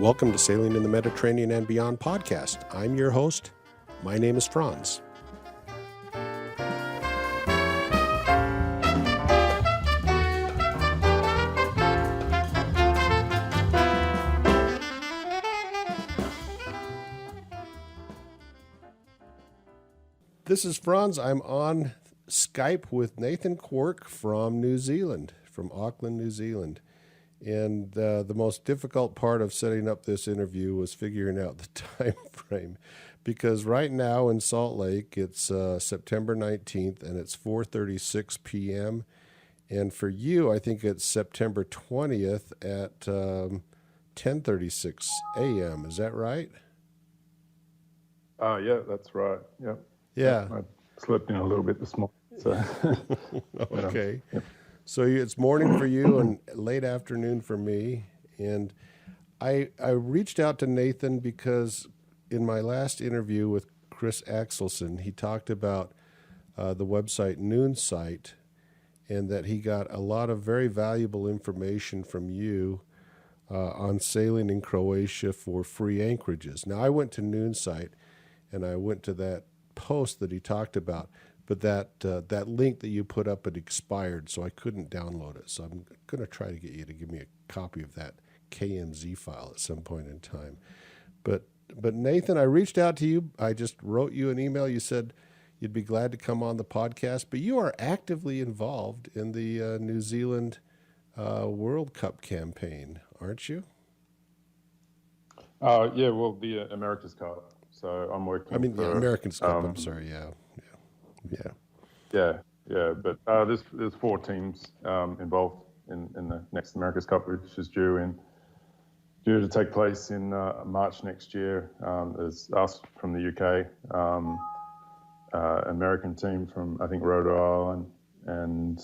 Welcome to Sailing in the Mediterranean and Beyond podcast. I'm your host. My name is Franz. This is Franz. I'm on Skype with Nathan Quark from New Zealand, from Auckland, New Zealand. And the most difficult part of setting up this interview was figuring out the time frame, because right now in Salt Lake, it's September 19th, and it's 4:36 p.m. And for you, I think it's September 20th at 10:36 a.m. Is that right? Yeah, that's right. Yeah. Yeah. I slept in a little bit this morning. So. Okay. Yep. So it's morning for you and late afternoon for me. And I reached out to Nathan because in my last interview with Chris Axelson, he talked about the website Noonsite, and that he got a lot of very valuable information from you on sailing in Croatia for free anchorages. Now, I went to Noonsite, and I went to that post that he talked about, but that link that you put up, it expired, so I couldn't download it. So I'm going to try to get you to give me a copy of that KMZ file at some point in time. But Nathan, I reached out to you. I just wrote you an email. You said you'd be glad to come on the podcast, but you are actively involved in the New Zealand World Cup campaign, aren't you? Yeah, well, the America's Cup. So I'm working. The America's Cup. I'm sorry. Yeah. But there's 4 teams involved in the next America's Cup, which is due to take place in March next year. There's us from the UK, American team from I think Rhode Island, and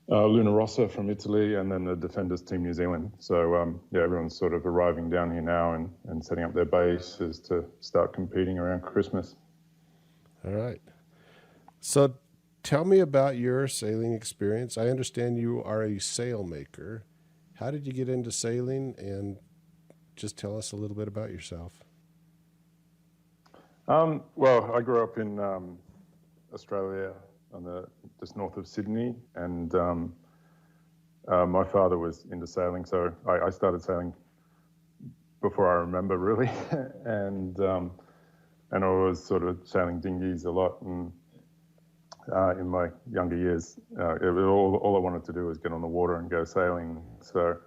Luna Rossa from Italy, and then the Defenders Team New Zealand. So everyone's sort of arriving down here now and setting up their bases to start competing around Christmas. All right. So tell me about your sailing experience. I understand you are a sailmaker. How did you get into sailing? And just tell us a little bit about yourself. Well, I grew up in Australia, just north of Sydney, and my father was into sailing, so I started sailing before I remember, really, and I was sort of sailing dinghies a lot, and in my younger years, all I wanted to do was get on the water and go sailing. So,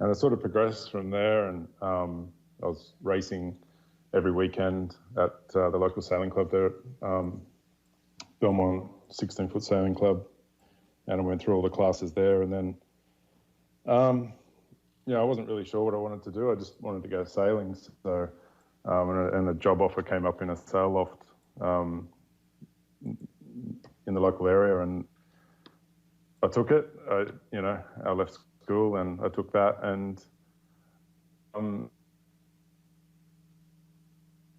and I sort of progressed from there, and I was racing every weekend at the local sailing club there, Belmont 16-foot Sailing Club, and I went through all the classes there. And then, I wasn't really sure what I wanted to do. I just wanted to go sailing. So, and a job offer came up in a sail loft in the local area, and I took it. I left school and I took that, and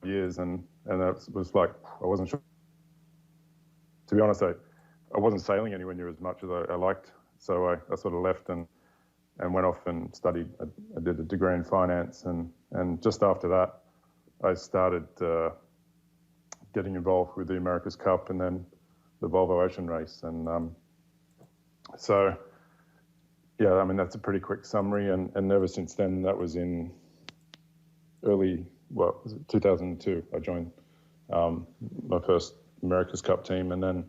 years, and that was like, I wasn't sure. To be honest, I wasn't sailing anywhere near as much as I liked, so I sort of left and went off and studied. I did a degree in finance, and just after that, I started getting involved with the America's Cup and then the Volvo Ocean Race, and that's a pretty quick summary, and ever since then, that was in early 2002. I joined my first America's Cup team, and then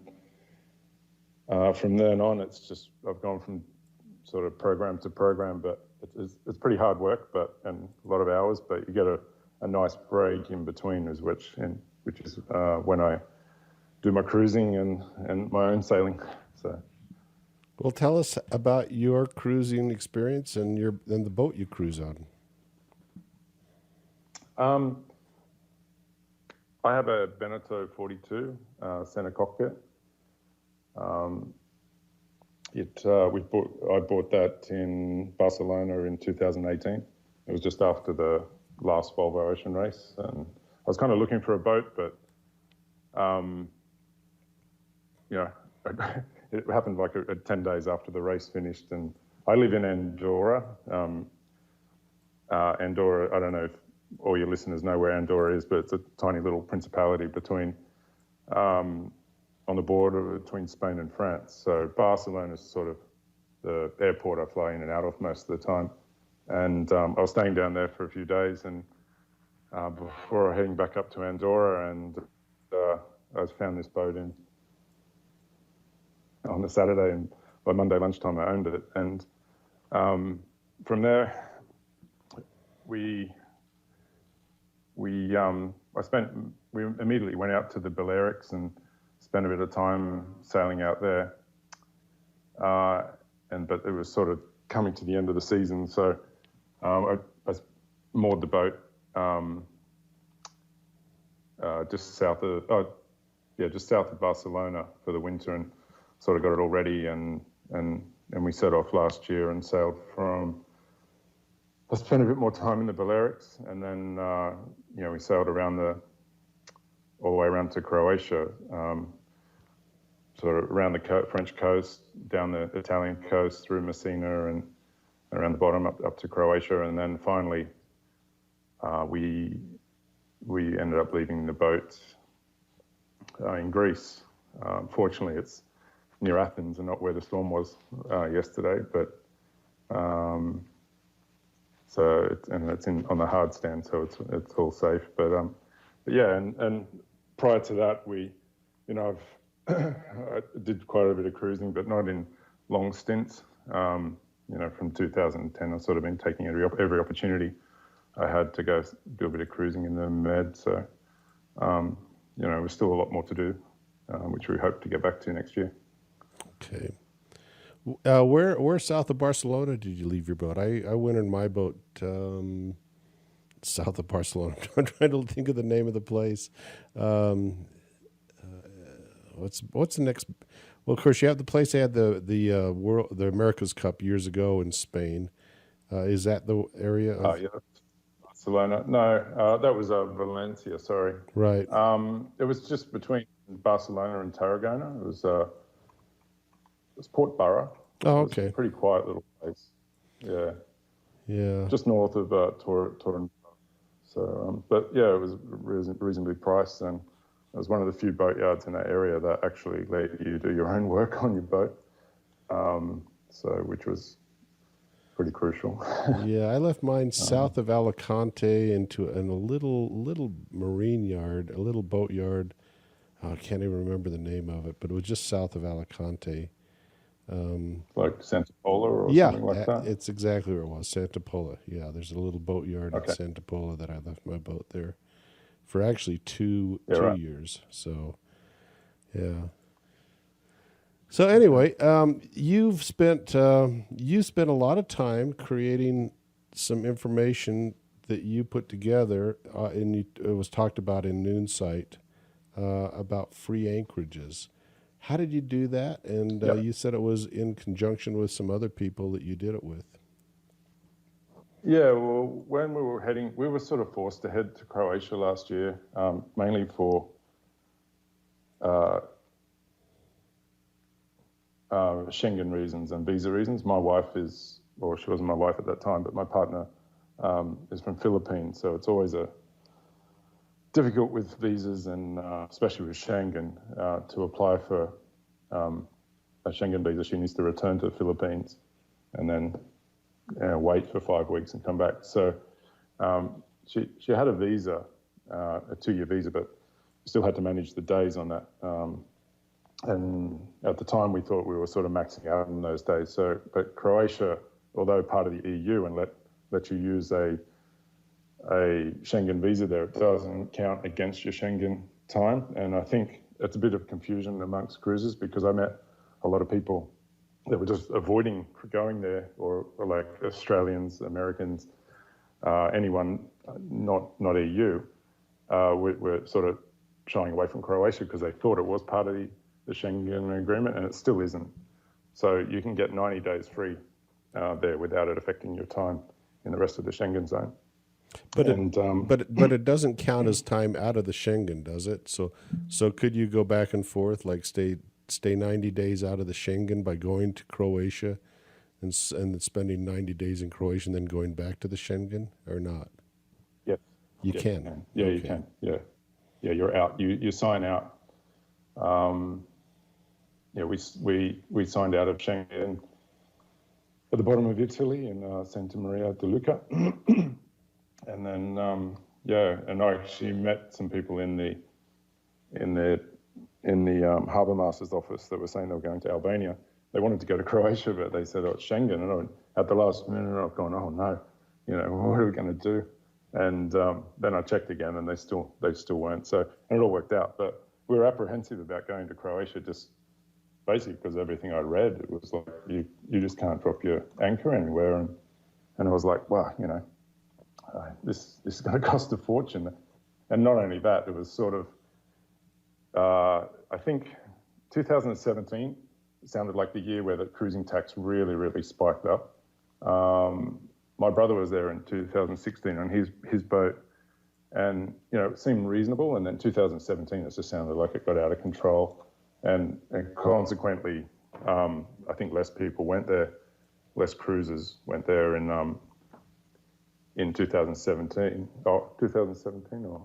from then on, it's just I've gone from sort of program to program, but it's pretty hard work, and a lot of hours, but you get a nice break in between, which is when I do my cruising and my own sailing. So, well, tell us about your cruising experience and the boat you cruise on. I have a Beneteau 42 center cockpit. I bought that in Barcelona in 2018. It was just after the last Volvo Ocean Race, and I was kind of looking for a boat, but it happened like 10 days after the race finished, and I live in Andorra, Andorra, I don't know if all your listeners know where Andorra is, but it's a tiny little principality between on the border between Spain and France. So Barcelona is sort of the airport I fly in and out of most of the time. And I was staying down there for a few days, and before heading back up to Andorra, and I found this boat on a Saturday, and by Monday lunchtime I owned it. And from there, we immediately went out to the Balearics and spent a bit of time sailing out there. But it was sort of coming to the end of the season, so I moored the boat just south of Barcelona for the winter, and sort of got it all ready, and we set off last year and sailed from. I spent a bit more time in the Balearics, and then we sailed all the way around to Croatia, sort of around the French coast, down the Italian coast, through Messina, and around the bottom up to Croatia, and then finally we ended up leaving the boat in Greece. Fortunately, it's near Athens and not where the storm was yesterday, but. It's on the hard stand, so it's all safe. But yeah, and prior to that, I did quite a bit of cruising, but not in long stints. From 2010, I've sort of been taking every opportunity I had to go do a bit of cruising in the Med. So, there's still a lot more to do, which we hope to get back to next year. Okay. Where south of Barcelona did you leave your boat? I went in my boat south of Barcelona. I'm trying to think of the name of the place. What's the next? Well, of course, you have the place they had the America's Cup years ago in Spain. Is that the area? Yeah, Barcelona. No, that was Valencia. Sorry. Right. It was just between Barcelona and Tarragona. It was Port Borough. Oh, okay. It's a pretty quiet little place. Yeah. Yeah. Just north of Torrent. So, but yeah, it was reasonably priced, and it was one of the few boatyards in that area that actually let you do your own work on your boat. Which was pretty crucial. Yeah, I left mine south of Alicante in a little marine yard, a little boat yard. I can't even remember the name of it, but it was just south of Alicante. Like Santa Pola or something like that? Yeah, it's exactly where it was, Santa Pola. Yeah, there's a little boat yard in Santa Pola that I left my boat there for actually two years. So, yeah. So anyway, you spent a lot of time creating some information that you put together, and it was talked about in Noonsight about free anchorages. How did you do that? And you said it was in conjunction with some other people that you did it with. Yeah, well, when we were sort of forced to head to Croatia last year, mainly for Schengen reasons and visa reasons. My wife she wasn't my wife at that time, but my partner is from Philippines, so it's always difficult with visas, and especially with Schengen, to apply for a Schengen visa. She needs to return to the Philippines and then wait for 5 weeks and come back. So she had a visa, a 2-year visa, but still had to manage the days on that. And at the time, we thought we were sort of maxing out on those days. But Croatia, although part of the EU and let you use a Schengen visa there, it doesn't count against your Schengen time. And I think it's a bit of confusion amongst cruisers, because I met a lot of people that were just avoiding going there, or like Australians, Americans, anyone not EU, were sort of shying away from Croatia because they thought it was part of the Schengen agreement, and it still isn't. So you can get 90 days free there without it affecting your time in the rest of the Schengen zone. But it doesn't count as time out of the Schengen, does it? So could you go back and forth, like stay 90 days out of the Schengen by going to Croatia, and spending 90 days in Croatia and then going back to the Schengen or not? Yes. You Yes, can. you can. Yeah, okay. you can. Yeah. Yeah, you're out. You sign out. Yeah, we signed out of Schengen at the bottom of Italy in Santa Maria de Luca. And then, and I actually met some people in the harbour master's office that were saying they were going to Albania. They wanted to go to Croatia, but they said, "Oh, it's Schengen." And at the last minute, I've gone, "Oh no, what are we going to do?" And then I checked again, and they still weren't. So, and it all worked out. But we were apprehensive about going to Croatia, just basically because everything I'd read, it was like you just can't drop your anchor anywhere, and I was like, "Wow, this is going to cost a fortune." And not only that, it was sort of, I think 2017 sounded like the year where the cruising tax really, really spiked up. My brother was there in 2016 on his boat, and it seemed reasonable. And then 2017, it just sounded like it got out of control, and consequently, I think less people went there, less cruisers went there in 2017. Oh, 2017 or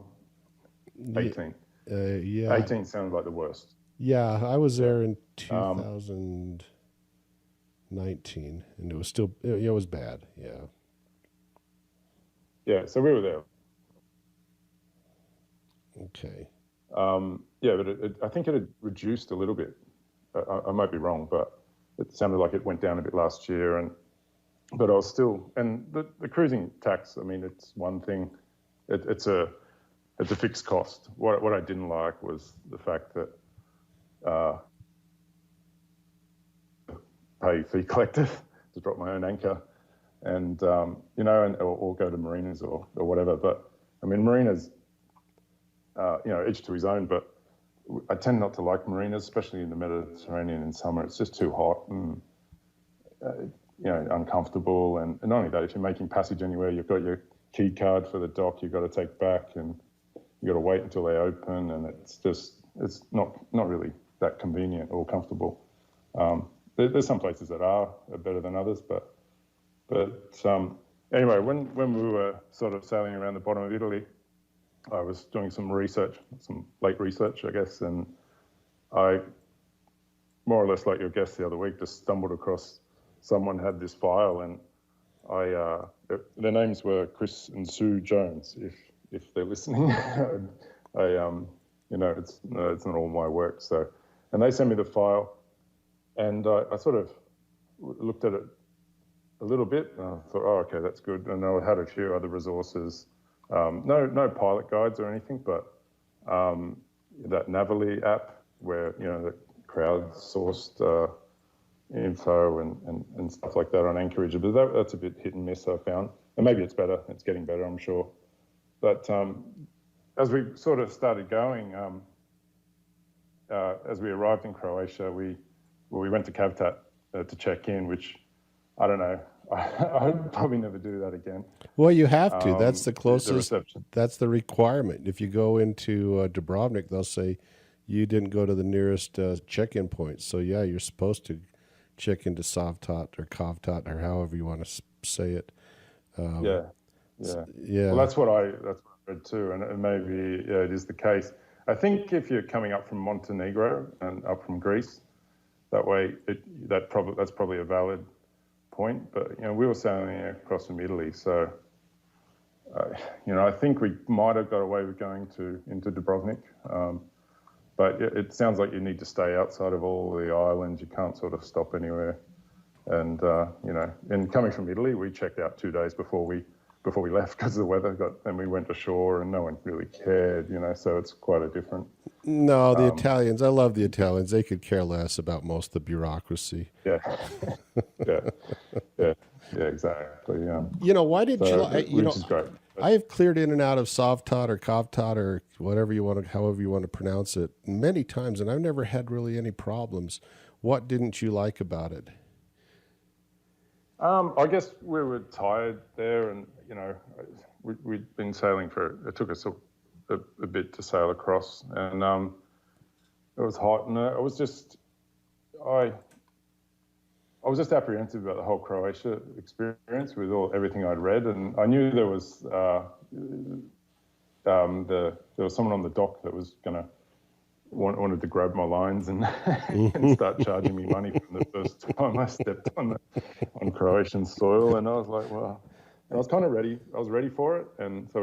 18. Yeah. 18 sounded like the worst. Yeah, I was there in 2019, and it was still, it was bad. Yeah. Yeah, so we were there. Okay. But I think it had reduced a little bit. I might be wrong, but it sounded like it went down a bit last year. But I was still, and the cruising tax, I mean, it's one thing. It's a fixed cost. What I didn't like was the fact that pay fee collector to drop my own anchor, and or go to marinas or whatever. But I mean, marinas, each to his own. But I tend not to like marinas, especially in the Mediterranean in summer. It's just too hot and uncomfortable. And not only that, if you're making passage anywhere, you've got your key card for the dock you've got to take back, and you've got to wait until they open, and it's not really that convenient or comfortable. There's some places that are better than others, but anyway, when we were sort of sailing around the bottom of Italy, I was doing some research, some late research, I guess, and I, more or less like your guest the other week, just stumbled across someone had this file, and their names were Chris and Sue Jones, if they're listening. It's not all my work, so, and they sent me the file, and I sort of looked at it a little bit, and I thought, oh, okay, that's good. And I had a few other resources, no pilot guides or anything, but that Navily app where the crowdsourced info and stuff like that on Anchorages, but that's a bit hit and miss, I found. And maybe it's better. It's getting better, I'm sure. But as we sort of started going, as we arrived in Croatia, we went to Cavtat to check in, which I don't know. I would probably never do that again. Well, you have to. That's the closest. The that's the requirement. If you go into Dubrovnik, they'll say you didn't go to the nearest check-in point. So yeah, you're supposed to check into Sovtat or Kovtat or however you want to say it. Yeah. Well, that's what I read too, and maybe it is the case. I think if you're coming up from Montenegro and up from Greece, that way that's probably a valid point. But we were sailing across from Italy, so I think we might have got away with going into Dubrovnik. But it sounds like you need to stay outside of all the islands. You can't sort of stop anywhere. And and coming from Italy, we checked out 2 days before we left because the weather and we went ashore and no one really cared. So it's quite a different. No, the Italians. I love the Italians. They could care less about most of the bureaucracy. Yeah, yeah, exactly. Why did which is great. I have cleared in and out of Sovtat or Kovtat or however you want to pronounce it many times, and I've never had really any problems. What didn't you like about it? I guess we were tired there, and we'd been sailing it took us a bit to sail across, and it was hot, and I was just I I was just apprehensive about the whole Croatia experience with everything I'd read, and I knew there was there was someone on the dock that was wanted to grab my lines and and start charging me money from the first time I stepped on Croatian soil, and I was like, well, I was kind of ready. I was ready for it, and so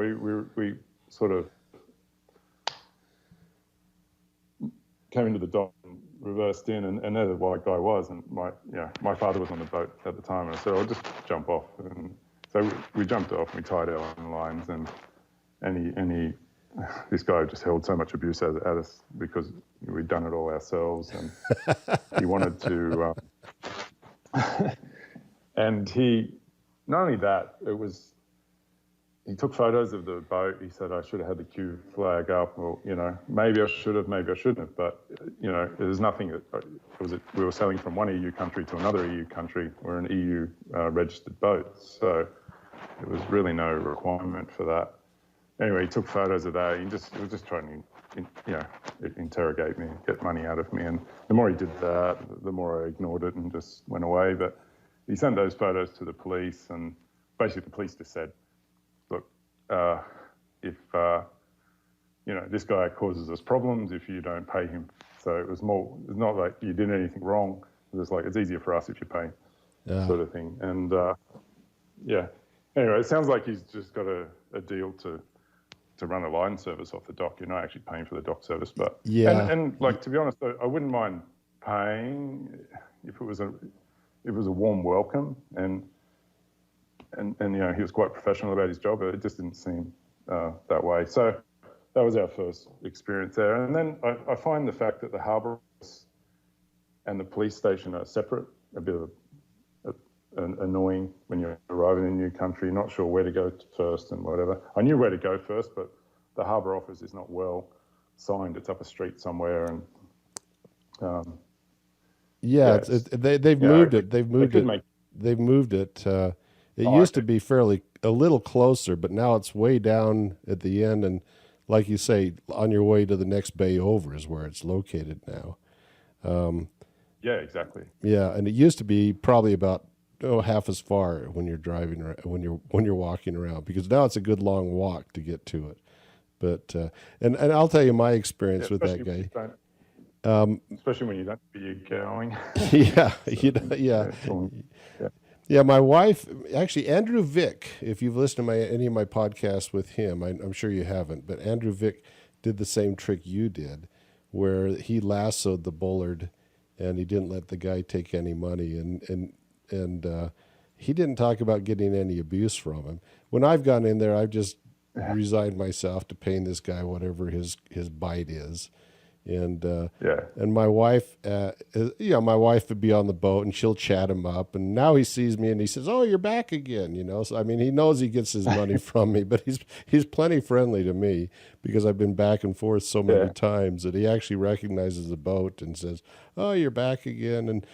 we sort of came into the dock and reversed in, and there the white guy was, and my father was on the boat at the time, and I said, I'll just jump off, and so we jumped off, and we tied our own lines, and he this guy just held so much abuse at us because we'd done it all ourselves, and he wanted to, and he, not only that, he took photos of the boat. He said I should have had the Q flag up. Well, maybe I should have, maybe I shouldn't have. But there's nothing that we were sailing from one EU country to another EU country. We're an EU registered boat, so there was really no requirement for that. Anyway, he took photos of that. He was just trying to, interrogate me, get money out of me. And the more he did that, the more I ignored it and just went away. But he sent those photos to the police, and basically the police just said, look, if this guy causes us problems if you don't pay him. So it's not like you did anything wrong. It was like, it's easier for us if you pay, sort of thing. And anyway, it sounds like he's just got a deal to run a line service off the dock. You're not actually paying for the dock service, but and to be honest, I wouldn't mind paying if it was a warm welcome, and he was quite professional about his job, but it just didn't seem that way. So that was our first experience there. And then I find the fact that the harbour and the police station are separate a bit annoying when you're arriving in a new country, not sure where to go first and whatever. I knew where to go first, but the harbour office is not well signed. It's up a street somewhere, and they've moved it. They've moved it. It used to be a little closer, but now it's way down at the end, and like you say, on your way to the next bay over is where it's located now. Yeah, exactly. Yeah, and it used to be probably about half as far when you're driving, when you're walking around, because now it's a good long walk to get to it. But and I'll tell you my experience with that guy. Especially when you don't be going. Yeah, my wife, actually, Andrew Vick, if you've listened to any of my podcasts with him, I'm sure you haven't, but Andrew Vick did the same trick you did, where he lassoed the bullard and he didn't let the guy take any money, and he didn't talk about getting any abuse from him. When I've gone in there, I've just resigned myself to paying this guy whatever his bite is. And my wife, my wife would be on the boat and she'll chat him up. And now he sees me and he says, "Oh, you're back again." So I mean, he knows he gets his money from me, but he's plenty friendly to me because I've been back and forth so many times that he actually recognizes the boat and says, "Oh, you're back again." And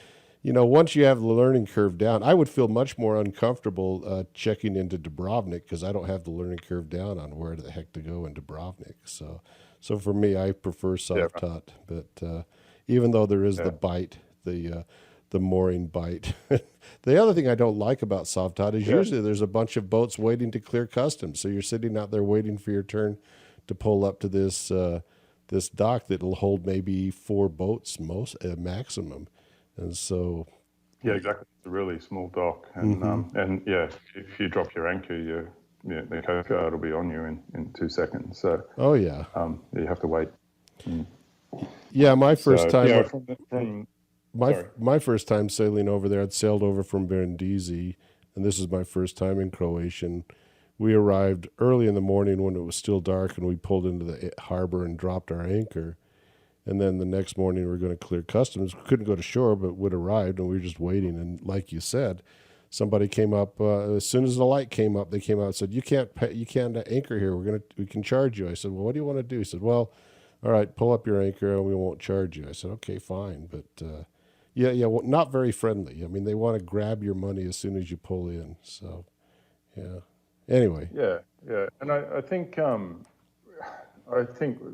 once you have the learning curve down, I would feel much more uncomfortable checking into Dubrovnik because I don't have the learning curve down on where the heck to go in Dubrovnik. So for me, I prefer soft hut, but even though there is the bite, the mooring bite. The other thing I don't like about soft hut is usually there's a bunch of boats waiting to clear customs. So you're sitting out there waiting for your turn to pull up to this dock that'll hold maybe 4 boats maximum. And so... Yeah, exactly. It's a really small dock. And if you drop your anchor, the Coast Guard will be on you in 2 seconds. So you have to wait. Yeah, my first time. My first time sailing over there, I'd sailed over from Brindisi, and this is my first time in Croatia. We arrived early in the morning when it was still dark, and we pulled into the harbor and dropped our anchor. And then the next morning we were going to clear customs. We couldn't go to shore, but we'd arrived, and we were just waiting. And like you said, somebody came up as soon as the light came up. They came out and said, "You can't anchor here. We can charge you." I said, "Well, what do you want to do?" He said, "Well, all right, pull up your anchor and we won't charge you." I said, "Okay, fine." But not very friendly. I mean, they want to grab your money as soon as you pull in. So, yeah. Anyway. Yeah, and I think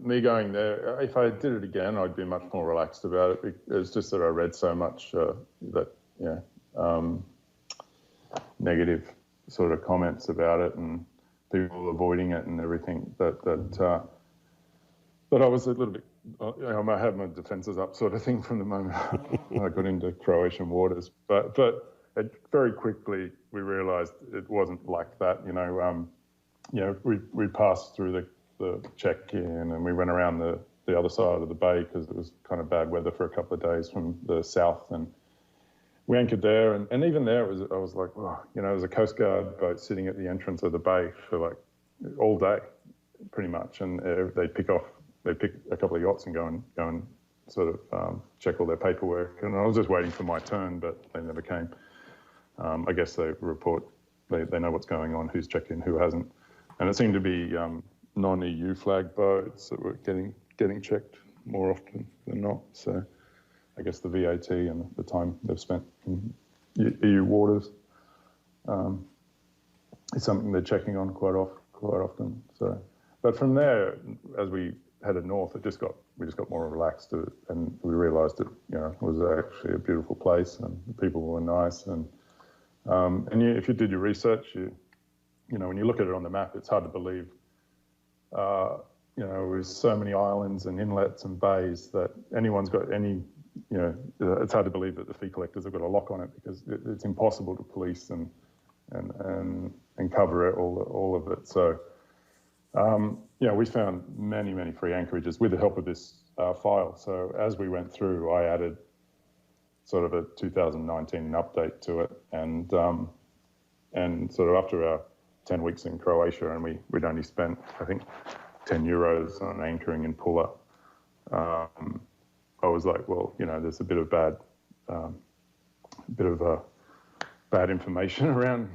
me going there, if I did it again, I'd be much more relaxed about it. It's just that I read so much that negative sort of comments about it and people avoiding it and everything. That I was a little bit, I had my defences up sort of thing from the moment I got into Croatian waters. But very quickly we realised it wasn't like that. We passed through the check-in and we went around the other side of the bay because it was kind of bad weather for a couple of days from the south, and we anchored there. And even there, I was like, oh, there was a Coast Guard boat sitting at the entrance of the bay for like all day, pretty much, and they pick a couple of yachts and go and sort of check all their paperwork. And I was just waiting for my turn, but they never came. I guess they report, they know what's going on, who's checked in, who hasn't. And it seemed to be non-EU flag boats that were getting checked more often than not. So I guess the VAT and the time they've spent in EU waters is something they're checking on quite often. So, but from there, as we headed north, we just got more relaxed, and we realised it was actually a beautiful place, and the people were nice, and if you did your research, when you look at it on the map, it's hard to believe. With so many islands and inlets and bays that anyone's got any, it's hard to believe that the fee collectors have got a lock on it, because it's impossible to police and cover it, all of it. So, we found many free anchorages with the help of this file. So as we went through, I added sort of a 2019 update to it, and sort of after our 10 weeks in Croatia, and we'd only spent, I think, €10 on anchoring in Pula. I was like, well, there's a bit of bad information around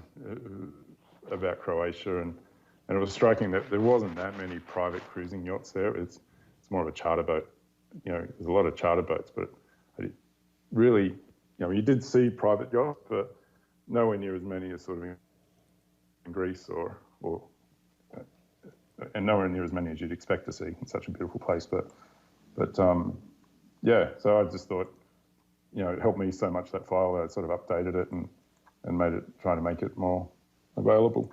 about Croatia, and it was striking that there wasn't that many private cruising yachts there. It's more of a charter boat. There's a lot of charter boats, but really, you did see private yachts, but nowhere near as many as sort of in Greece or and nowhere near as many as you'd expect to see in such a beautiful place. But so I just thought, it helped me so much, that file, that I sort of updated it and trying to make it more available.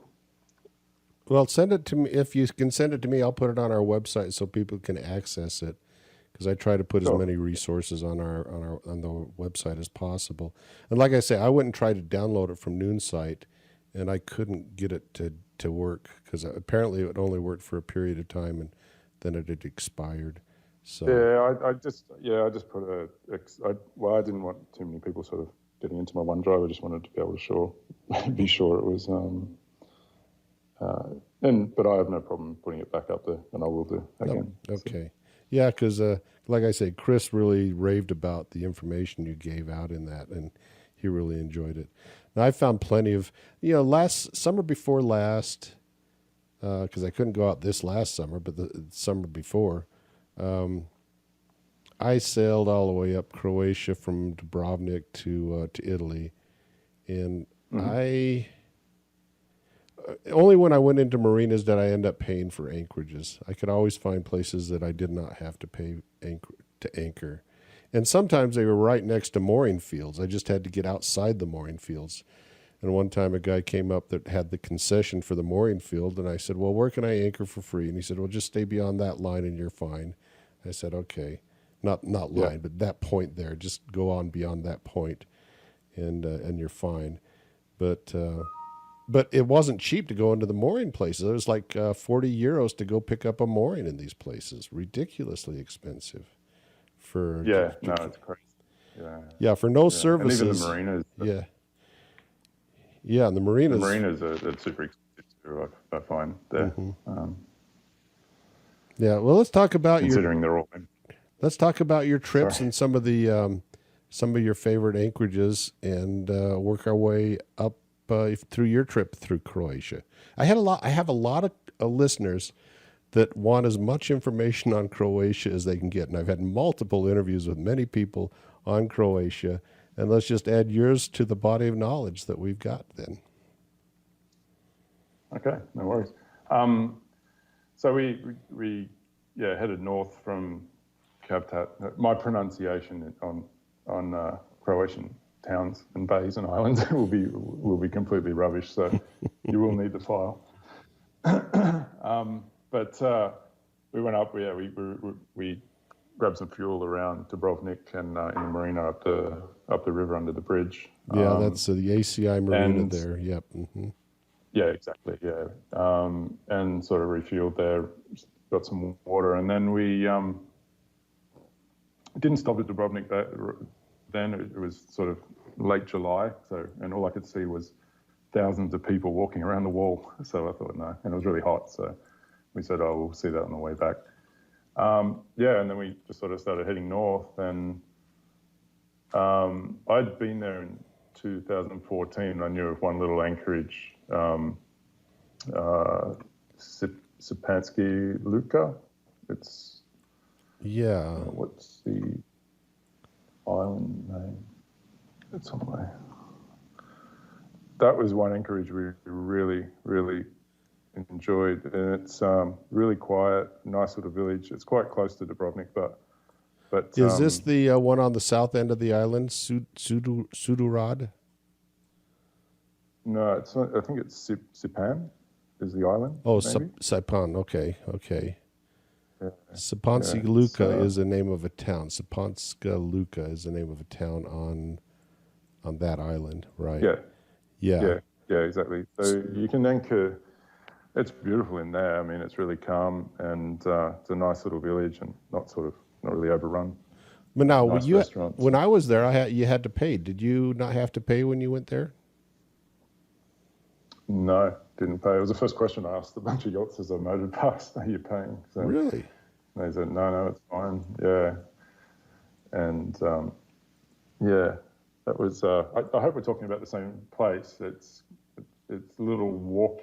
Well, send it to me. If you can send it to me, I'll put it on our website so people can access it, because I try to put as many resources on the website as possible. And like I say, I went and tried to download it from Noonsite, and I couldn't get it to work, because apparently it only worked for a period of time, and then it had expired. So I just put I didn't want too many people sort of getting into my OneDrive. I just wanted to be able to be sure it was. But I have no problem putting it back up there, and I will do again. Okay. Yeah, because like I say, Chris really raved about the information you gave out in that, and he really enjoyed it. Now, I found plenty of, summer before last, because I couldn't go out this last summer, but the summer before, I sailed all the way up Croatia from Dubrovnik to Italy, and only when I went into marinas did I end up paying for anchorages. I could always find places that I did not have to pay to anchor. And sometimes they were right next to mooring fields. I just had to get outside the mooring fields. And one time a guy came up that had the concession for the mooring field, and I said, well, where can I anchor for free? And he said, well, just stay beyond that line and you're fine. I said, okay. Not line, but that point there. Just go on beyond that point, and you're fine. But it wasn't cheap to go into the mooring places. It was like €40 to go pick up a mooring in these places. Ridiculously expensive. It's crazy. Yeah, for no services. And even the marinas. And the marinas. The marinas are super expensive too, I find there. Yeah, well, let's talk about considering they're all. Let's talk about your trips and some of your favorite anchorages, and work our way up through your trip through Croatia. I have a lot of listeners that want as much information on Croatia as they can get, and I've had multiple interviews with many people on Croatia. And let's just add yours to the body of knowledge that we've got then. Okay, no worries. So we headed north from Cavtat. My pronunciation on Croatian towns and bays and islands will be completely rubbish. So you will need the file. But we went up. Yeah, we grabbed some fuel around Dubrovnik and in the marina up the river under the bridge. Yeah, that's the ACI marina there. Yep. Mm-hmm. Yeah, exactly. Yeah, and sort of refueled there, got some water, and then we didn't stop at Dubrovnik. Then it was sort of late July, and all I could see was thousands of people walking around the wall. So I thought no, and it was really hot. So we said, oh, we'll see that on the way back. Yeah, and then we just sort of started heading north, and I'd been there in 2014. I knew of one little anchorage, Sipansky Luka. It's what's the island name? It's on my. That was one anchorage we really, really enjoyed, and it's really quiet, nice little village. It's quite close to Dubrovnik, but is this the one on the south end of the island, Sudurad? No, it's not, I think it's Sipan is the island. Oh, Sipan. Okay. Yeah. Sipansky Luka is the name of a town. Sipanska Luka is the name of a town on that island, right? Yeah, exactly. So you can anchor. It's beautiful in there. I mean, it's really calm, and it's a nice little village, and not really overrun. But now, nice when I was there, you had to pay. Did you not have to pay when you went there? No, didn't pay. It was the first question I asked a bunch of yachts as I motored past. Are you paying? So really? They said, no, it's fine. Yeah, and that was. I hope we're talking about the same place. It's a little walk.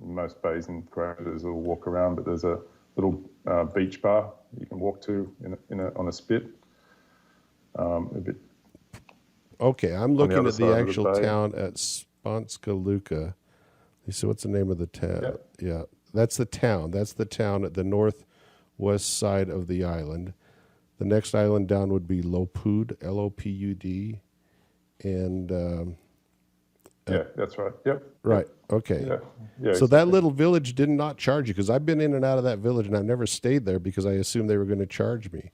Most bays in Croatia, there's a little walk around, but there's a little beach bar you can walk to on a spit. A bit. Okay, I'm looking at the actual town at Spanska Luka. So what's the name of the town? Yeah, that's the town. That's the town at the northwest side of the island. The next island down would be Lopud, Lopud, and yeah, that's right. Yep. Right. Okay. Yeah. So that little village did not charge you, because I've been in and out of that village, and I've never stayed there because I assumed they were going to charge me.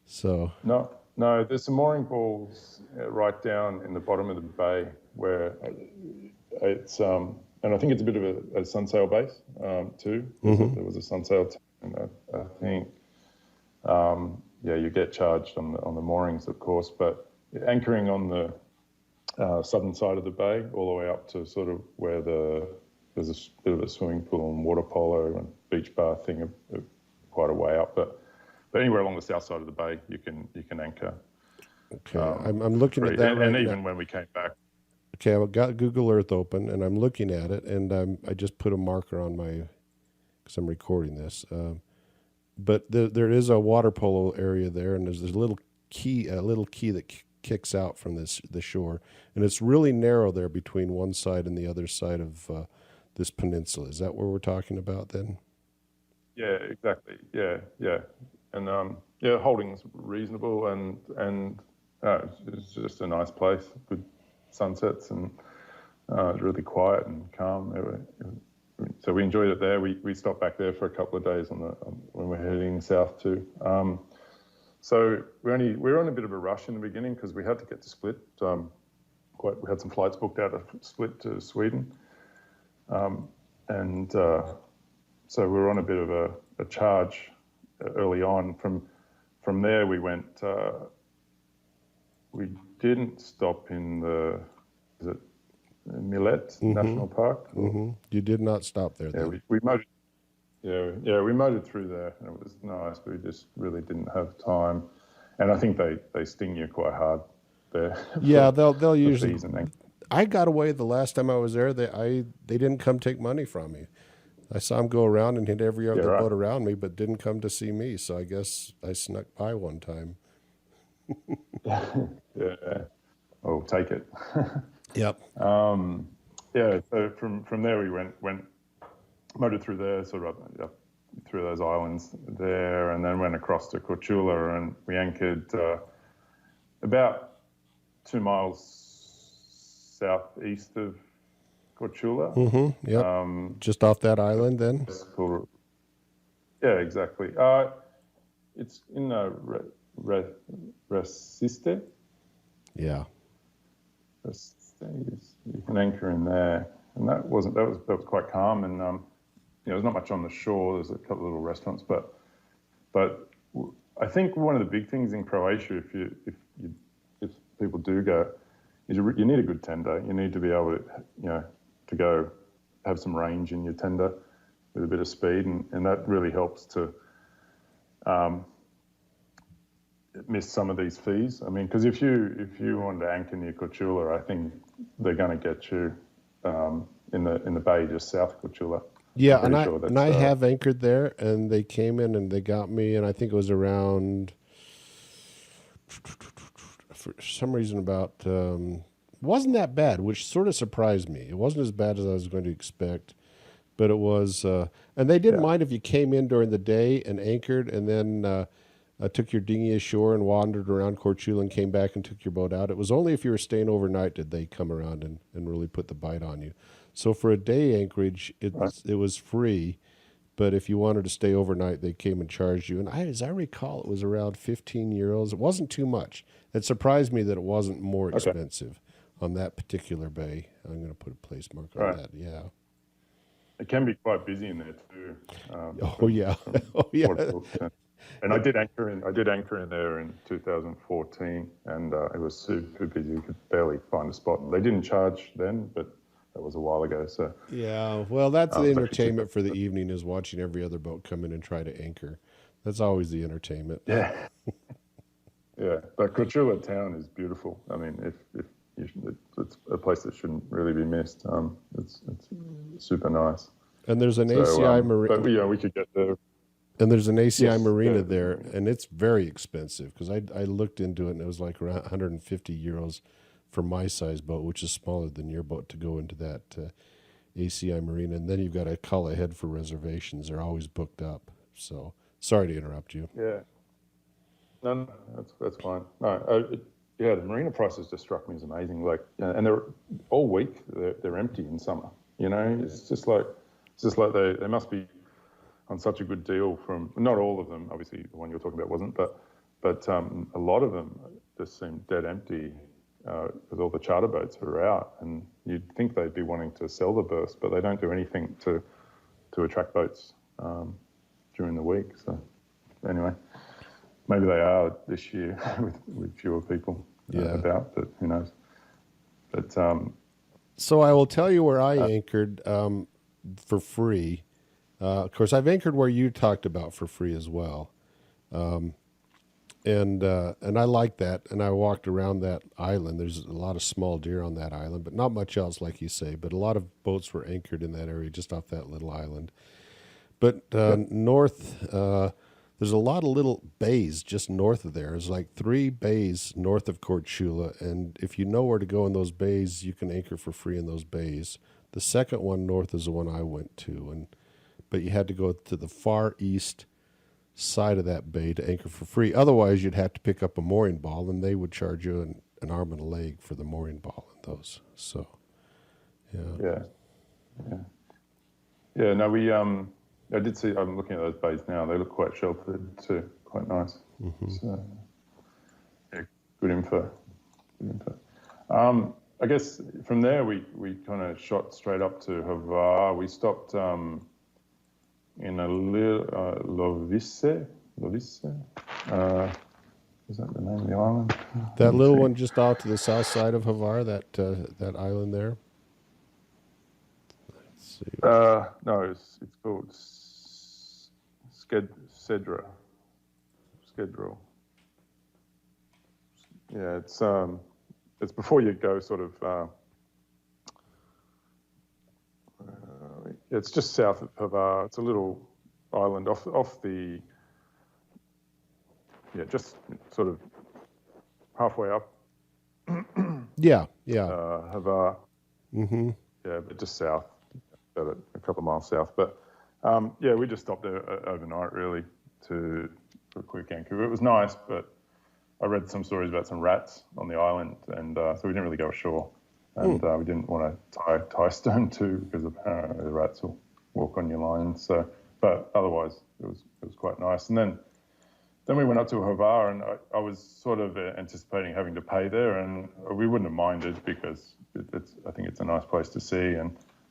So no, there's some mooring pools right down in the bottom of the bay where it's and I think it's a bit of a sunsail base too. There was a sunsail town, I think. You get charged on the moorings, of course, but anchoring on the southern side of the bay, all the way up to sort of where there's a bit of a swimming pool and water polo and beach bar thing, quite a way up. But anywhere along the south side of the bay, you can anchor. Okay, I'm looking at that, and even when we came back. Okay, I've got Google Earth open, and I'm looking at it, and I just put a marker on because I'm recording this. But there is a water polo area there, and there's this little key that kicks out from the shore, and it's really narrow there between one side and the other side of this peninsula. Is that what we're talking about then? Yeah, exactly. Yeah, and holding's reasonable, and it's just a nice place. Good sunsets, and it's really quiet and calm. So we enjoyed it there. We stopped back there for a couple of days when we're heading south too. So we were on a bit of a rush in the beginning because we had to get to Split. We had some flights booked out of Split to Sweden, and so we were on a bit of a charge early on. From there, we went. We didn't stop in Millet National Park. Mm-hmm. You did not stop there. Yeah, we motored. Yeah, we motored through there, and it was nice, but we just really didn't have time. And I think they sting you quite hard there. Yeah, they'll usually. I got away the last time I was there. They didn't come take money from me. I saw them go around and hit every other boat around me, but didn't come to see me. So I guess I snuck by one time. Yeah. Oh, take it. Yep. So from there we went motored through there, sort of up through those islands there, and then went across to Korčula, and we anchored about 2 miles southeast of Korčula. Yep. Just off that island, then. Yeah, exactly. It's in Resiste. Yeah. You can anchor in there, and that was quite calm, and there's not much on the shore. There's a couple of little restaurants, but I think one of the big things in Croatia, if people do go, is you need a good tender. You need to be able to go have some range in your tender with a bit of speed, and that really helps to miss some of these fees. I mean, because if you want to anchor near Korčula, I think they're going to get you in the bay just south of Korčula. Yeah, and I have anchored there, and they came in and they got me, and I think it was around, for some reason, about wasn't that bad, which sort of surprised me. It wasn't as bad as I was going to expect, but it was, and they didn't mind if you came in during the day and anchored, and then took your dinghy ashore and wandered around Korčula and came back and took your boat out. It was only if you were staying overnight did they come around and really put the bite on you. So for a day anchorage, it was free, but if you wanted to stay overnight, they came and charged you. And as I recall, it was around 15 euros. It wasn't too much. It surprised me that it wasn't more expensive on that particular bay. I'm going to put a place mark on that. Yeah. It can be quite busy in there too. Oh yeah. And I did anchor in there in 2014, and it was super busy. You could barely find a spot. They didn't charge then, but that was a while ago. So yeah, well, that's the entertainment for the evening, is watching every other boat come in and try to anchor. That's always the entertainment. Yeah, yeah. But Korčula town is beautiful. I mean, it's a place that shouldn't really be missed. It's super nice. And there's an ACI marina. But we could get there. And there's an ACI marina there, and it's very expensive because I looked into it, and it was like around 150 euros for my size boat, which is smaller than your boat, to go into that ACI marina. And then you've got to call ahead for reservations. They're always booked up. So sorry to interrupt you. Yeah. No, that's fine. No, the marina prices just struck me as amazing. Like, and they're all week. They're empty in summer. It's just like they must be on such a good deal from, not all of them, obviously the one you're talking about wasn't, but a lot of them just seem dead empty because all the charter boats are out, and you'd think they'd be wanting to sell the berths, but they don't do anything to attract boats during the week. So anyway, maybe they are this year with fewer people about, but who knows. But so I will tell you where I anchored for free. Of course, I've anchored where you talked about for free as well, and I like that. And I walked around that island. There's a lot of small deer on that island, but not much else, like you say. But a lot of boats were anchored in that area, just off that little island. But north, there's a lot of little bays just north of there. There's like 3 bays north of Korčula, and if you know where to go in those bays, you can anchor for free in those bays. The second one north is the one I went to, but you had to go to the far east side of that bay to anchor for free. Otherwise, you'd have to pick up a mooring ball, and they would charge you an arm and a leg for the mooring ball in those. So, yeah. No, I did see. I'm looking at those bays now. They look quite sheltered too. Quite nice. Mm-hmm. So, good info. I guess from there we kind of shot straight up to Hvar. We stopped in a little Lovice. Is that the name of the island? That little one just off to the south side of Hvar, that island there. Let's see. No, it's called Skedril. Yeah, it's before you go sort of. It's just south of Hvar. It's a little island off the. Yeah, just sort of halfway up. Yeah. Hvar. Mm-hmm. Yeah, but just south, about a couple of miles south. But we just stopped there overnight really for a quick anchor. It was nice, but I read some stories about some rats on the island, and so we didn't really go ashore, and we didn't want to tie a stone to because apparently the rats will walk on your line. So, but otherwise it was quite nice. And then we went up to Hvar, and I was sort of anticipating having to pay there, and we wouldn't have minded because I think it's a nice place to see.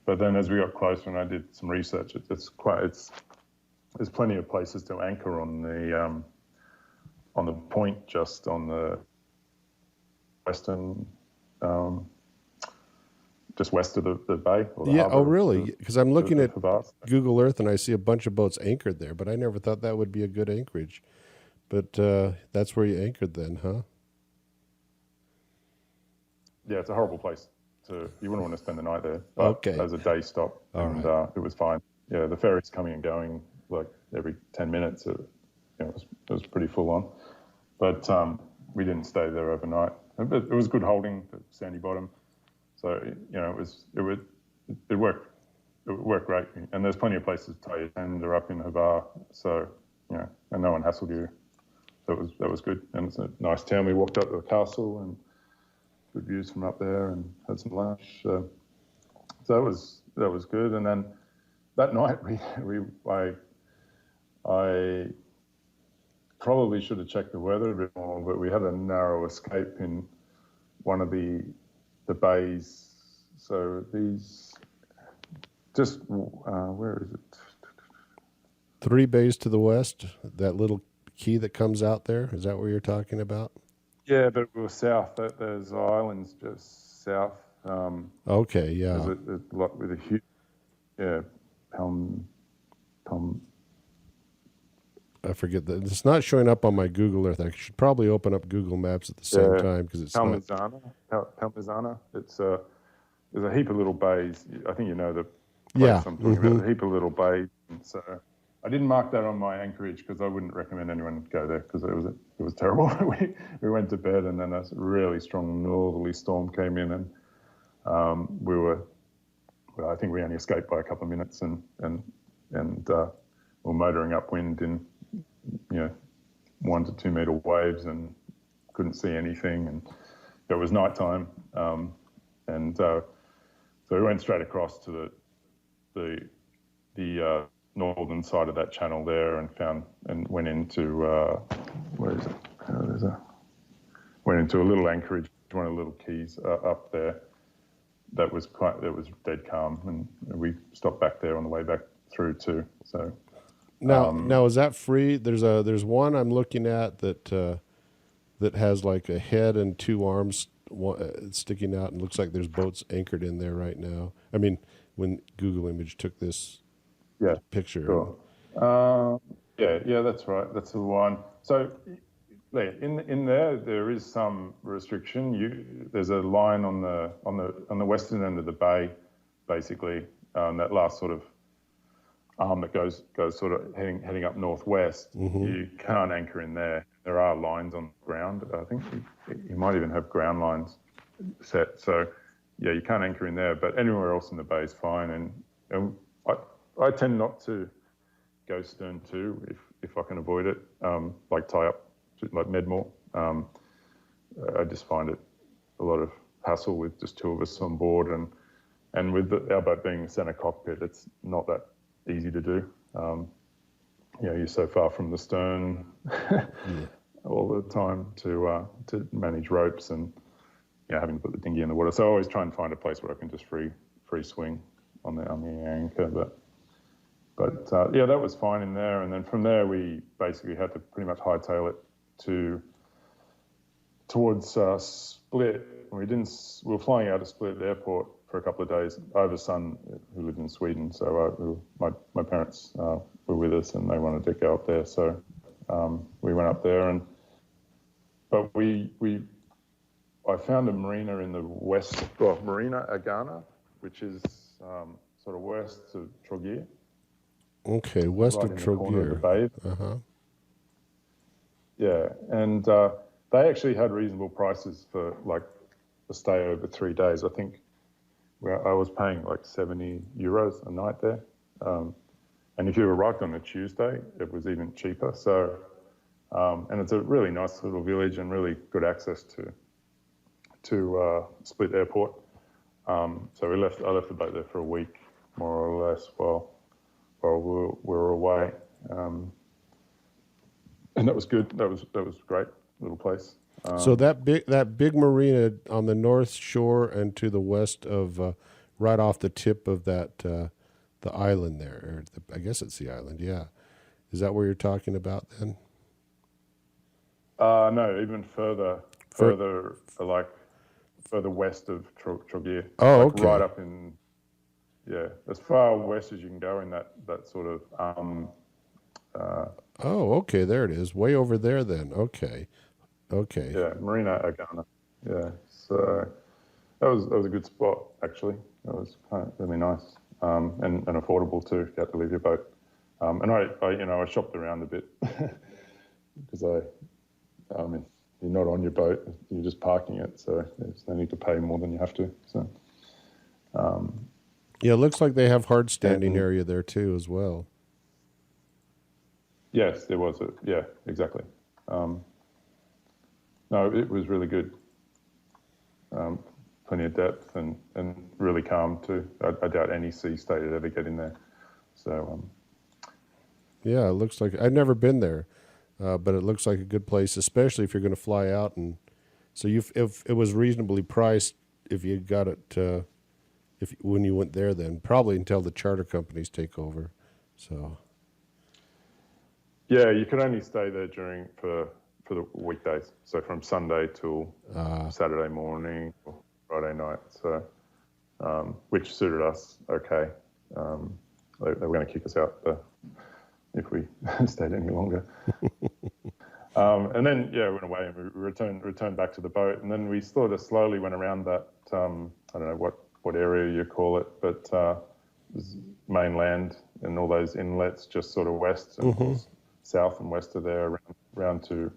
But then as we got closer and I did some research, there's plenty of places to anchor on the point just on the western, just west of the bay. Or the Yeah. Oh, harbour really? Because I'm looking at Hvar. Google Earth and I see a bunch of boats anchored there, but I never thought that would be a good anchorage. But that's where you anchored then, huh? Yeah, it's a horrible place. You wouldn't want to spend the night there. But Okay. as a day stop, it was fine. Yeah, the ferry's coming and going like every 10 minutes. It was pretty full on. But we didn't stay there overnight. But it was good holding, the sandy bottom. So it worked. It worked great. And there's plenty of places to tie your tender up in Hvar. So and no one hassled you. That was good. And it's a nice town. We walked up to the castle and good views from up there and had some lunch. So that was good. And then that night I probably should have checked the weather a bit more, but we had a narrow escape in one of the bays. So these just where is it? 3 bays to the west, that little key that comes out there. Is that what you're talking about? Yeah, but we were south. There's islands just south. Okay, yeah. There's a lot with a huge, Palm. I forget that. It's not showing up on my Google Earth. I should probably open up Google Maps at the same time because it's Palmizana. There's a heap of little bays. I think you know the place Yeah. I'm talking about. A heap of little bays. And so I didn't mark that on my anchorage because I wouldn't recommend anyone go there because it was terrible. we went to bed and then a really strong northerly storm came in and I think we only escaped by a couple of minutes and we're motoring upwind in 1 to 2 meter waves and couldn't see anything and it was nighttime so we went straight across to the northern side of that channel there and went into where is it? Went into a little anchorage, one of the little keys up there. That was dead calm, and we stopped back there on the way back through too. So now is that free? There's one I'm looking at that has like a head and 2 arms sticking out, and looks like there's boats anchored in there right now. I mean, when Google Image took this picture. Sure. Yeah, that's right. That's the one. So in there is some restriction. There's a line on the western end of the bay, basically, that last sort of arm that goes sort of heading up northwest. Mm-hmm. You can't anchor in there. There are lines on the ground. I think you might even have ground lines set. So yeah, you can't anchor in there, but anywhere else in the bay is fine. And I tend not to go stern to if I can avoid it, like tie up like Medmore. I just find it a lot of hassle with just 2 of us on board, and with our boat being center cockpit, it's not that easy to do. You're so far from the stern all the time to manage ropes and having to put the dinghy in the water. So I always try and find a place where I can just free swing on the anchor, But that was fine in there. And then from there, we basically had to pretty much hightail it towards Split. We were flying out of Split Airport for a couple of days. I have a son who lived in Sweden, so my parents were with us and they wanted to go up there. So we went up there, but I found a marina in the west, Marina Agana, which is sort of west of Troguer. Okay, west right of in the corner of the Troguer. bay. Uh-huh. Yeah, and they actually had reasonable prices for like a stay over 3 days. I think I was paying like 70 euros a night there. And if you arrived on a Tuesday, it was even cheaper. So And it's a really nice little village and really good access to Split Airport. So I left the boat there for a week, more or less, while we were away, and that was good. That was a great little place. So that big marina on the north shore and to the west of, right off the tip of that the island there, or I guess it's the island. Yeah, is that where you're talking about then? No, even further, like further west of Troguer. Oh, like okay. Right up in, yeah, as far west as you can go in that sort of. Oh, okay, there it is, way over there then. Okay. Yeah, Marina Agana. Yeah, so that was a good spot actually. That was kind of really nice, and affordable too. If you had to leave your boat, and I shopped around a bit because mean, you're not on your boat, you're just parking it, so there's no need to pay more than you have to. So, yeah, it looks like they have hard standing area there too as well. Yes, there was yeah, exactly. No, it was really good. Plenty of depth and really calm too. I doubt any sea state would ever get in there. So, yeah, it looks like I've never been there. But it looks like a good place, especially if you're going to fly out. And so if it was reasonably priced, if you got it, when you went there, then probably until the charter companies take over. So. Yeah, you could only stay there for the weekdays. So from Sunday till Saturday morning or Friday night. So, which suited us okay. They were going to kick us out if we stayed any longer. And then, yeah, we went away and we returned back to the boat. And then we sort of slowly went around that, I don't know what area you call it, but mainland and all those inlets just sort of west and south and west of there around to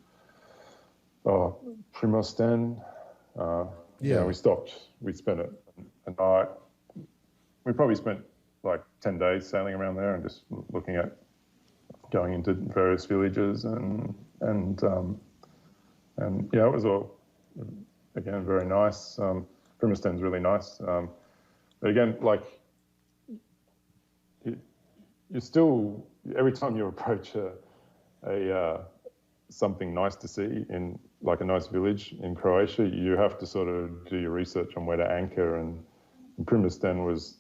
Primosten. Yeah, we stopped. We spent a night. We probably spent like 10 days sailing around there and just looking at going into various villages and yeah, it was all again very nice. Primosten's really nice, but again, like you still every time you approach a something nice to see in like a nice village in Croatia, you have to sort of do your research on where to anchor, and Primosten was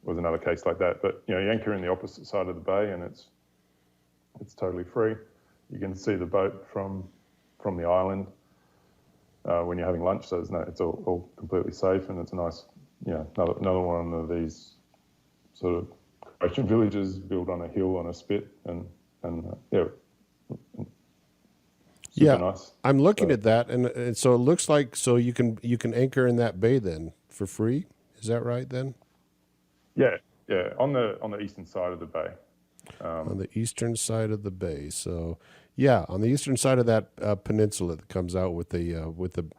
another case like that. But you anchor in the opposite side of the bay, and it's totally free. You can see the boat from the island when you're having lunch. So it's all completely safe, and it's a nice, another one of these sort of Croatian villages built on a hill on a spit, and super nice. I'm looking at that, and so it looks like you can anchor in that bay then for free. Is that right then? Yeah, on the eastern side of the bay. On the eastern side of the bay. So, yeah, on the eastern side of that peninsula that comes out with the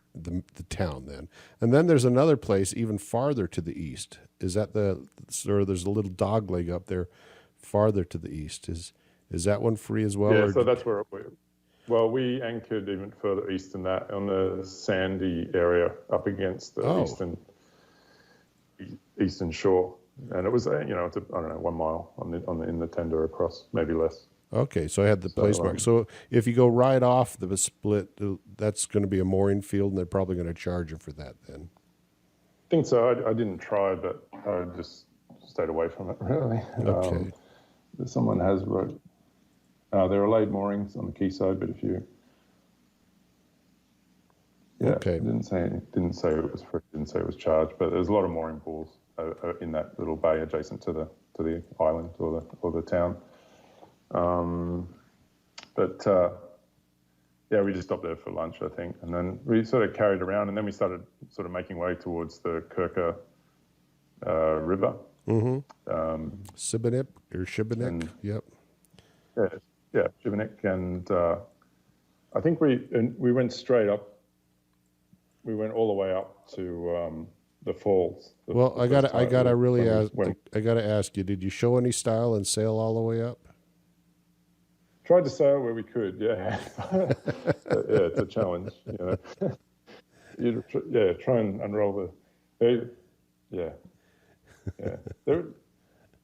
town then. And then there's another place even farther to the east. Is that there's a little dog leg up there farther to the east. Is that one free as well? Yeah, so that's where we anchored even further east than that on the sandy area up against the eastern shore. And it was, it's I don't know, 1 mile in the tender across, maybe less. Okay, so I had the place mark. So if you go right off the split, that's going to be a mooring field, and they're probably going to charge you for that then. I think so. I didn't try, but I just stayed away from it, really. Okay. Someone has wrote, there are laid moorings on the quayside, but if you... Yeah, okay. Didn't say it was free, didn't say it was charged, but there's a lot of mooring pools in that little bay adjacent to the island or the town. Yeah, we just stopped there for lunch, I think, and then we sort of carried around, and then we started sort of making way towards the Kirka River. Šibenik or Šibenik, yep. Yeah, Šibenik, and I think we went straight up. We went all the way up to the falls. I gotta ask you, did you show any style and sail all the way up? tried to sail where we could, yeah. But, yeah, it's a challenge, try and unroll yeah, yeah. There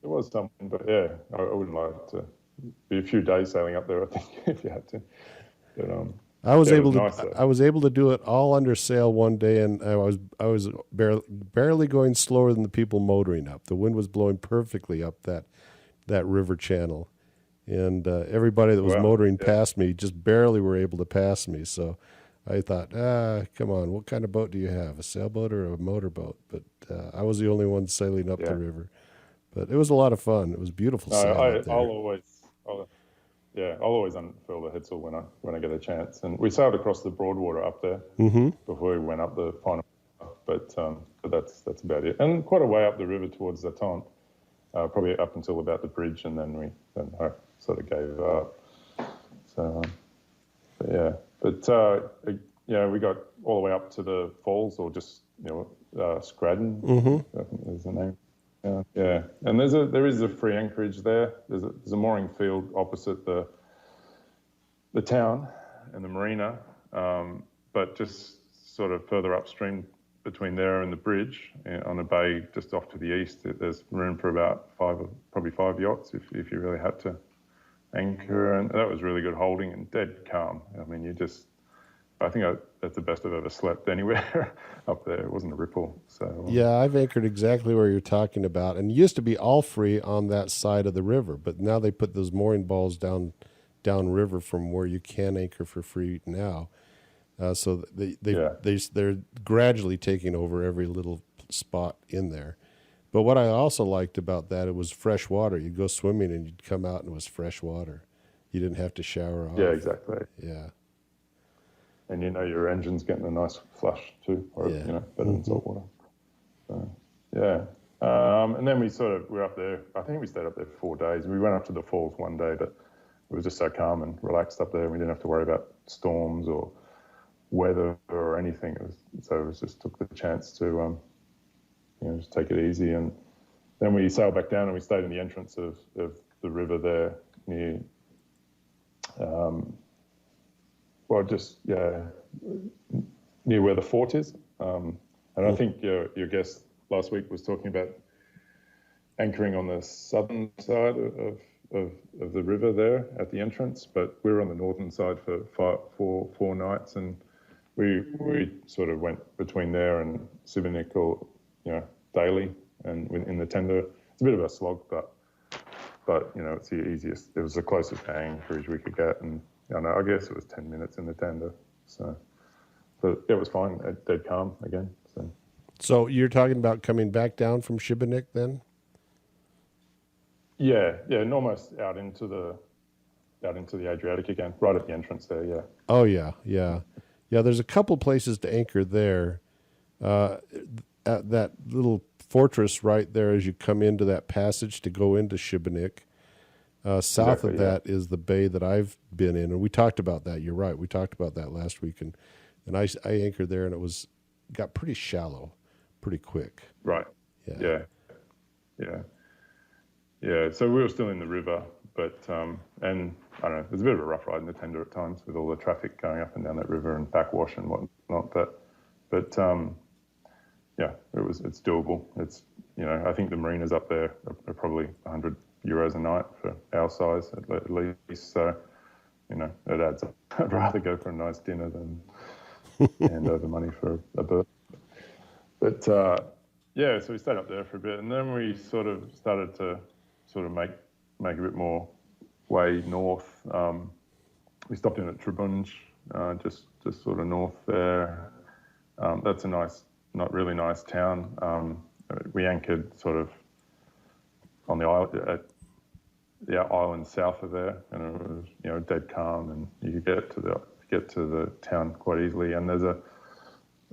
was something, but yeah, I wouldn't like to be a few days sailing up there, I think, if you had to. But I was yeah, it able was to nice though. I was able to do it all under sail one day, and I was barely going slower than the people motoring up. The wind was blowing perfectly up that river channel, and everybody that was Wow, motoring yeah, past me just barely were able to pass me. So I thought, come on, what kind of boat do you have? A sailboat or a motorboat? But I was the only one sailing up the yeah. river. But it was a lot of fun. It was a beautiful No, sail up I'll there. always, I'll always unfurl the headsail when I get a chance. And we sailed across the Broadwater up there Mm-hmm. before we went up the final, but that's about it. And quite a way up the river towards the Taunt, probably up until about the bridge, and then I sort of gave up. So but yeah, we got all the way up to the falls, or just Scradden, Mm-hmm. I think is the name. Yeah, and there is a free anchorage there. There's a mooring field opposite the town and the marina, but just sort of further upstream between there and the bridge, on a bay just off to the east, there's room for about probably five yachts if you really had to anchor, and that was really good holding and dead calm. I mean, I think that's the best I've ever slept anywhere up there. It wasn't a ripple. So Yeah, I've anchored exactly where you're talking about, and it used to be all free on that side of the river, but now they put those mooring balls downriver from where you can anchor for free now. So they're gradually taking over every little spot in there. But what I also liked about that, it was fresh water. You'd go swimming and you'd come out and it was fresh water. You didn't have to shower off. yeah, exactly. Yeah. And your engine's getting a nice flush too, or Yeah. better than salt water. So, yeah. And then we're up there. I think we stayed up there for 4 days. We went up to the falls one day, but it was just so calm and relaxed up there. We didn't have to worry about storms or weather or anything. It was just took the chance to just take it easy. And then we sailed back down and we stayed in the entrance of the river there near, near where the fort is. And I think your guest last week was talking about anchoring on the southern side of the river there at the entrance, but we were on the northern side for four nights, and we sort of went between there and Sibernik, or daily, and in the tender. It's a bit of a slog, but it's the easiest. It was the closest anchorage we could get, and I guess it was 10 minutes in the tender. So, but it was fine. Dead calm again. So you're talking about coming back down from Šibenik then? Yeah, and almost out into the Adriatic again, right at the entrance there. Yeah. Oh yeah. There's a couple places to anchor there. At that little fortress right there, as you come into that passage to go into Šibenik. South of that is the bay that I've been in, and we talked about that. You're right. We talked about that last week, and I anchored there, and it got pretty shallow, pretty quick. Right. Yeah. So we were still in the river, but and I don't know, it was a bit of a rough ride in the tender at times with all the traffic going up and down that river and backwash and whatnot. But it's doable. It's I think the marinas up there are probably €100 a night for our size at least. So it adds up. I'd rather go for a nice dinner than hand over money for a berth. But so we stayed up there for a bit, and then we sort of started to make a bit more way north. We stopped in at Trebunj, just sort of north there. That's a not really nice town. We anchored sort of on the island, at the island south of there, and it was dead calm, and you could get to the town quite easily. And there's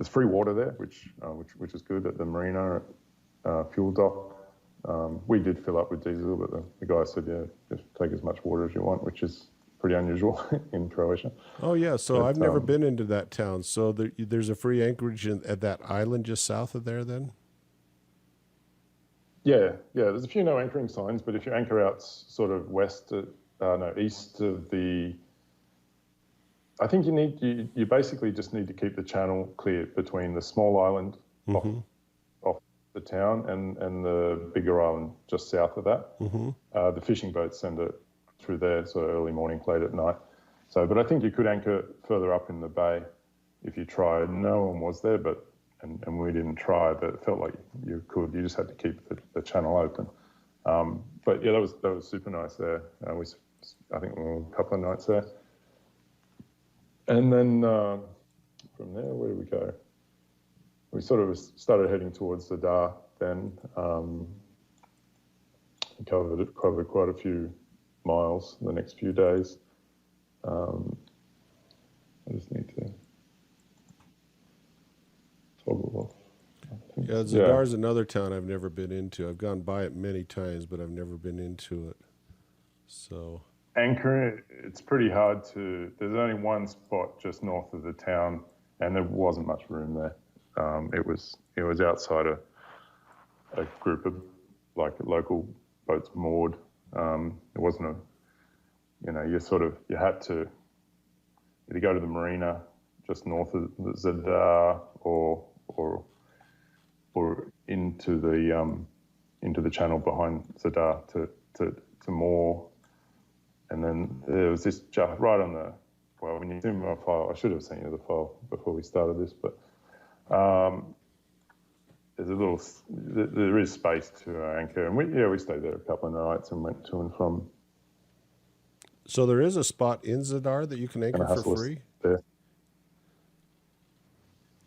free water there, which is good at the marina, fuel dock. We did fill up with diesel, but the guy said, just take as much water as you want, which is pretty unusual in Croatia. Oh yeah, so I've never been into that town. So there's a free anchorage at that island just south of there, then. Yeah. There's a few no anchoring signs, but if you anchor out sort of west no, east of the. I think you basically just need to keep the channel clear between the small island off the town and the bigger island just south of that. The fishing boats send it through there, so early morning, late at night. So, but I think you could anchor further up in the bay if you tried. No one was there, and we didn't try, but it felt like you could. You just had to keep the channel open. But yeah, that was super nice there. I think we were a couple of nights there. And then from there, where did we go? We sort of started heading towards Zadar then. We covered quite a few miles the next few days. I just need to toggle off. Yeah, Zadar's another town I've never been into. I've gone by it many times, but I've never been into it. So anchoring, it's pretty hard to. There's only one spot just north of the town, and there wasn't much room there. It was outside a group of like local boats moored. It wasn't a. You had to either go to the marina just north of Zadar or into the channel behind Zadar to moor. And then there was this just right on the, well, when you see my file, I should have sent you the file before we started this, but there is space to anchor. And we stayed there a couple of nights and went to and from. So there is a spot in Zadar that you can anchor for free? There.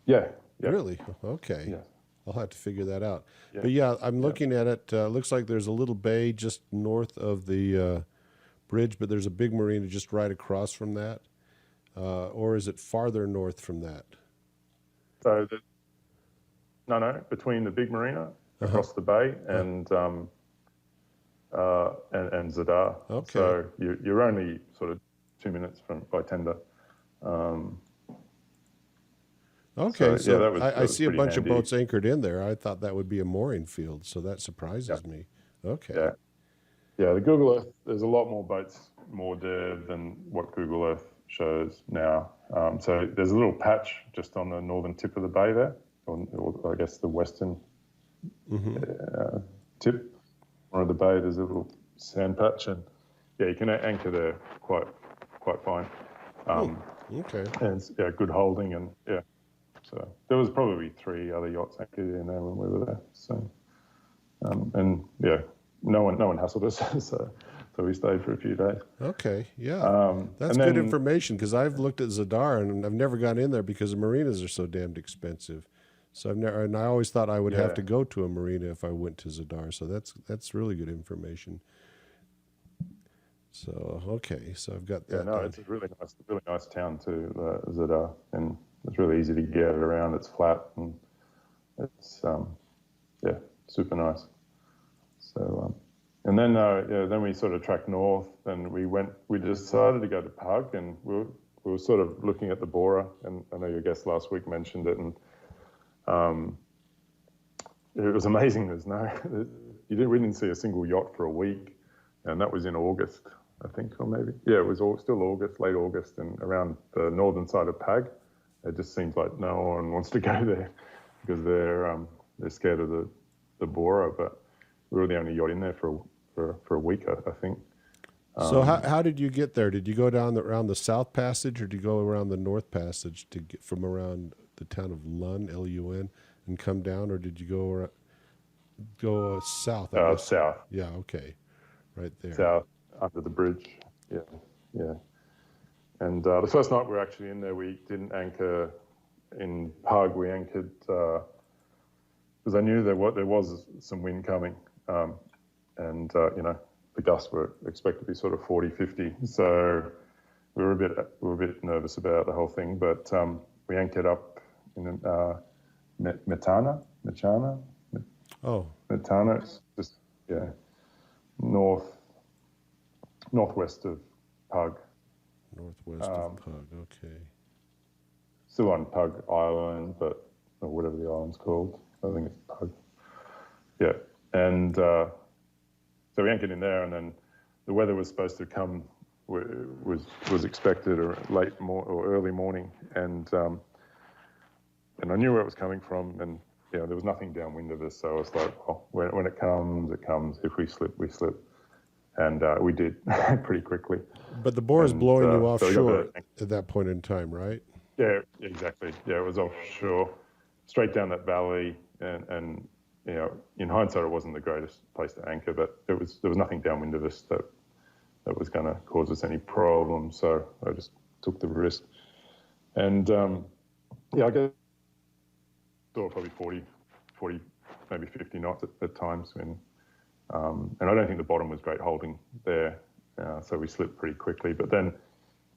Yeah. Really? Okay. Yeah. I'll have to figure that out. Yeah. But yeah, I'm looking at it. Looks like there's a little bay just north of the bridge, but there's a big marina just right across from that. Or is it farther north from that? So, between the big marina across the bay and Zadar. Okay. So you're only sort of 2 minutes by tender. Okay, so I see a bunch handy. of boats anchored in there. I thought that would be a mooring field, so that surprises me. Okay. Yeah, the Google Earth, there's a lot more boats moored there than what Google Earth shows now. So there's a little patch just on the northern tip of the bay there, or I guess the western tip of the bay. There's a little sand patch, and you can anchor there quite fine. Okay. And it's good holding, and so there was probably 3 other yachts anchored in there when we were there. So no one hassled us, so we stayed for a few days. Okay, yeah, that's good information because I've looked at Zadar and I've never gone in there because the marinas are so damned expensive. So and I always thought I would have to go to a marina if I went to Zadar. So that's really good information. So so I've got that. It's a really nice town too, Zadar, and it's really easy to get around. It's flat and it's super nice. So and then we sort of tracked north, and we decided to go to Pug, and we were sort of looking at the Bora, and I know your guest last week mentioned it, and it was amazing. We didn't see a single yacht for a week, and that was in August, I think, or maybe it was still August, late August, and around the northern side of Pag. It just seems like no one wants to go there because they're scared of the Bora, but we were the only yacht in there for a week, I think. So how did you get there? Did you go down around the South Passage, or did you go around the North Passage to get from around the town of Lun, Lun, and come down, or did you go south? South. Yeah. Okay. Right there. South under the bridge. Yeah. And the first night we were actually in there, we didn't anchor in Pug. We anchored because I knew there was some wind coming, and the gusts were expected to be sort of 40, 50. So we were a bit nervous about the whole thing, but we anchored up in Metana. Oh, Metana. It's just northwest of Pug. Northwest of Pug. Okay. Still on Pug Island, or whatever the island's called. I think it's Pug. Yeah, and so we anchored in there, and then the weather was supposed to come, was expected or or early morning, and I knew where it was coming from, and there was nothing downwind of us, so I was like, well, when it comes, it comes. If we slip, we slip, and we did pretty quickly. But the bore is blowing you offshore at that point in time, right? Yeah, exactly. Yeah, it was offshore, straight down that valley, and in hindsight, it wasn't the greatest place to anchor, but there was nothing downwind of us that was going to cause us any problems. So I just took the risk, and I guess saw probably 40, maybe 50 knots at times, and I don't think the bottom was great holding there, so we slipped pretty quickly. But then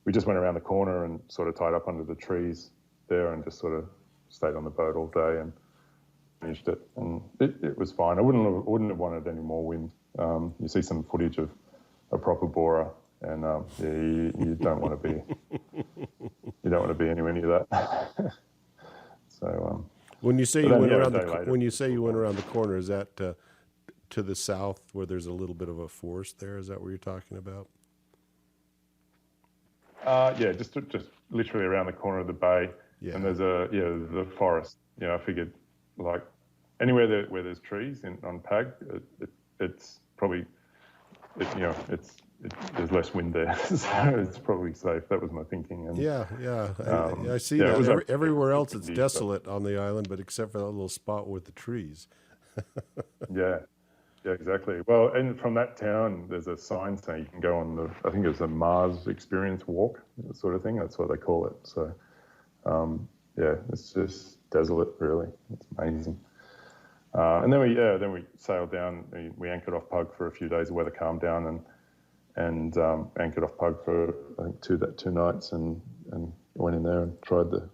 we just went around the corner and sort of tied up under the trees there and just sort of stayed on the boat all day and finished it. And it was fine. I wouldn't have wanted any more wind. You see some footage of a proper borer, and you don't want to be anywhere near that. So when you say you went around you went around the corner, is that to the south where there's a little bit of a forest there? Is that what you're talking about? Yeah, just literally around the corner of the bay, and there's the forest. I figured like anywhere where there's trees on Pag, it's probably there's less wind there, so it's probably safe. That was my thinking. And I see that. Everywhere else it's desolate on the island, but except for that little spot with the trees. Yeah, exactly. Well, and from that town, there's a sign saying you can go on I think it's a Mars Experience walk, sort of thing. That's what they call it. So, it's just desolate, really. It's amazing. And then we sailed down. We anchored off Pug for a few days. The weather calmed down, and anchored off Pug for I think two nights, and went in there and tried the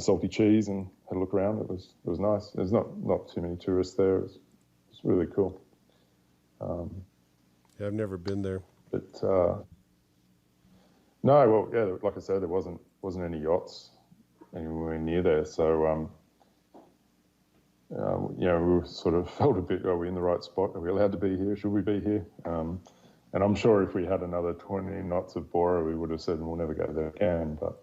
salty cheese and had a look around. It was nice. There's not too many tourists there. It's really cool. I've never been there. But no, well, yeah, like I said, there wasn't any yachts anywhere near there. So we sort of felt a bit, are we in the right spot? Are we allowed to be here? Should we be here? And I'm sure if we had another 20 knots of bora, we would have said we'll never go there again. But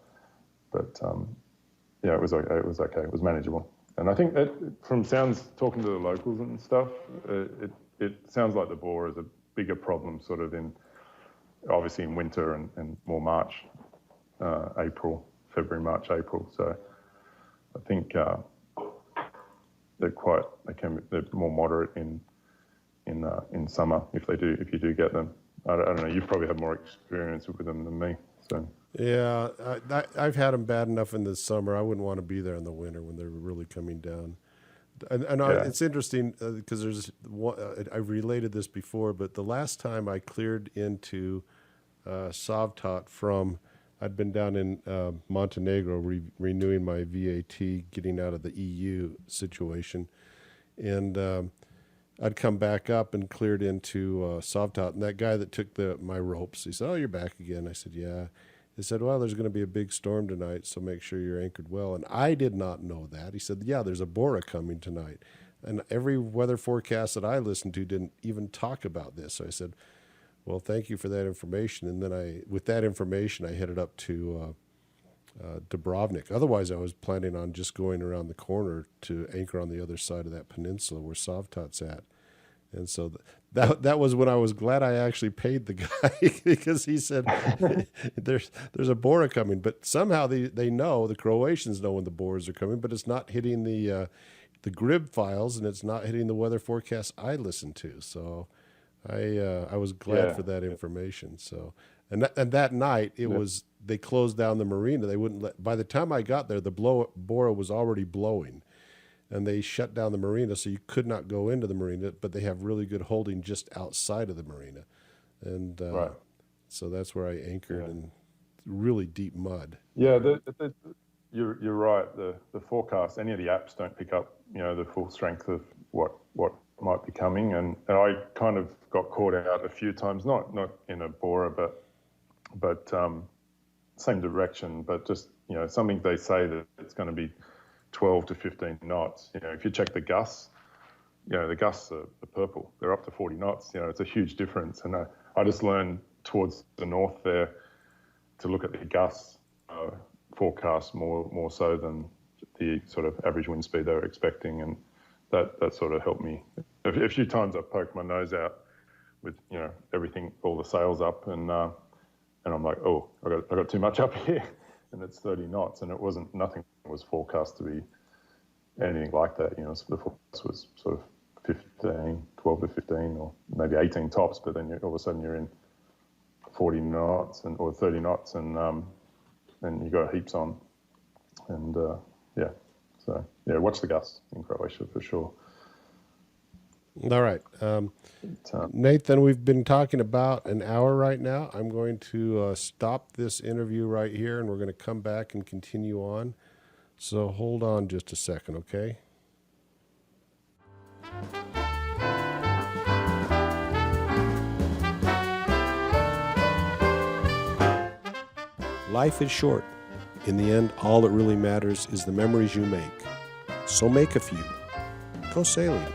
it was okay. It was okay. It was manageable. And I think that from talking to the locals and stuff, it sounds like the bore is a bigger problem sort of obviously in winter and more March, February, March, April. So I think they're more moderate in summer if you do get them. I don't know. You probably have more experience with them than me. So. Yeah, I've had them bad enough in the summer. I wouldn't want to be there in the winter when they're really coming down. It's interesting because I've related this before, but the last time I cleared into Savtat I'd been down in Montenegro renewing my VAT, getting out of the EU situation, and I'd come back up and cleared into Savtat, and that guy that took my ropes, he said, "Oh, you're back again." I said, "Yeah." He said, "Well, there's going to be a big storm tonight, so make sure you're anchored well." And I did not know that. He said, "Yeah, there's a bora coming tonight." And every weather forecast that I listened to didn't even talk about this. So I said, "Well, thank you for that information." And then with that information, I headed up to Dubrovnik. Otherwise, I was planning on just going around the corner to anchor on the other side of that peninsula where Savtat's at. And so that was when I was glad I actually paid the guy because he said there's a bora coming, but somehow they know, the Croatians know when the boras are coming, but it's not hitting the grid files and it's not hitting the weather forecast I listen to. So I was glad for that information. So and that night they closed down the marina. They wouldn't by the time I got there, the bora was already blowing. And they shut down the marina, so you could not go into the marina, but they have really good holding just outside of the marina. And so that's where I anchored in really deep mud. Yeah, you're right. The forecast, any of the apps don't pick up, the full strength of what might be coming. And I kind of got caught out a few times, not in a bora, but same direction, but just, something they say that it's going to be 12 to 15 knots. If you check the gusts, the gusts are purple. They're up to 40 knots. It's a huge difference. And I just learned towards the north there to look at the gusts forecast more so than the sort of average wind speed they were expecting, and that sort of helped me. A few times I poked my nose out with everything, all the sails up, and I'm like, oh, I got too much up here, and it's 30 knots, and nothing was forecast to be anything like that. The forecast was sort of 12 to 15, or maybe 18 tops, but then all of a sudden you're in 40 knots or 30 knots, and you got heaps on, and watch the gusts in Croatia for sure. All right. Nathan, we've been talking about an hour right now. I'm going to stop this interview right here, and we're going to come back and continue on. So hold on just a second, okay? Life is short. In the end, all that really matters is the memories you make. So make a few. Go sailing.